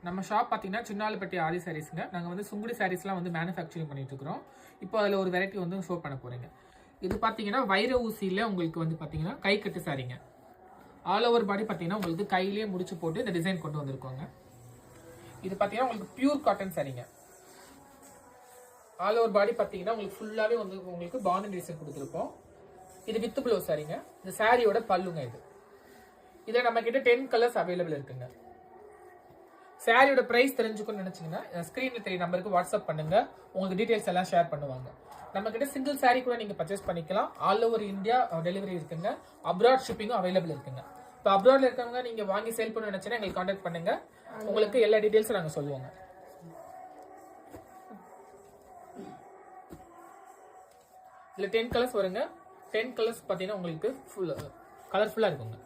நம்ம ஷாப் பார்த்தீங்கன்னா சின்னாலப்பட்டி ஆதி சாரீஸ்ங்க. நாங்கள் வந்து சுங்குடி சாரீஸ்லாம் வந்து மேனுஃபேக்சரிங் பண்ணிட்டு இருக்கிறோம். இப்போ அதில் ஒரு வெரைட்டி வந்து ஷோ பண்ண போறீங்க. இது பார்த்தீங்கன்னா வைர ஊசியில் உங்களுக்கு வந்து பார்த்தீங்கன்னா கை கட்டு சாரீங்க. ஆல் ஓவர் பாடி பார்த்தீங்கன்னா உங்களுக்கு கையிலேயே முடிச்சு போட்டு இந்த டிசைன் கொண்டு வந்திருக்கோங்க. இது பார்த்தீங்கன்னா உங்களுக்கு பியூர் காட்டன் சாரீங்க. ஆல் ஓவர் பாடி பார்த்தீங்கன்னா உங்களுக்கு ஃபுல்லாகவே வந்து உங்களுக்கு பாண்டன் டிசைன் கொடுத்துருப்போம். இது வித் ப்ளவுஸ் சாரீங்க. இந்த சாரியோட பல்லுங்க இது. இதில் நம்ம கிட்ட 10 கலர்ஸ் அவைலபிள் இருக்குங்க. சாரியோட பிரைஸ் தெரிஞ்சுக்கணும்னு நினைச்சீங்கன்னா ஸ்கிரீன்ல தெரிய நம்பருக்கு வாட்ஸ்அப் பண்ணுங்க. உங்களுக்கு டீடைல்ஸ் எல்லாம் ஷேர் பண்ணுவாங்க. நம்ம கிட்ட சிங்கிள் சாரி கூட நீங்க பர்ச்சேஸ் பண்ணிக்கலாம். ஆல் ஓவர் இந்தியா டெலிவரி இருக்குங்க. அப்ராட் ஷிப்பிங்கும் அவைலபிள் இருக்குங்க. இப்போ அப்ராட்ல இருக்கவங்க நீங்க வாங்கி சேல் பண்ண நினைச்சீங்கன்னா எங்களுக்கு கான்டாக்ட் பண்ணுங்க. உங்களுக்கு எல்லா டீடைல்ஸும் நாங்கள் சொல்லுவோங்க. இதில் 10 கலர்ஸ் வருங்க. 10 கலர்ஸ் பார்த்தீங்கன்னா உங்களுக்கு ஃபுல் கலர்ஃபுல்லாக இருக்குங்க.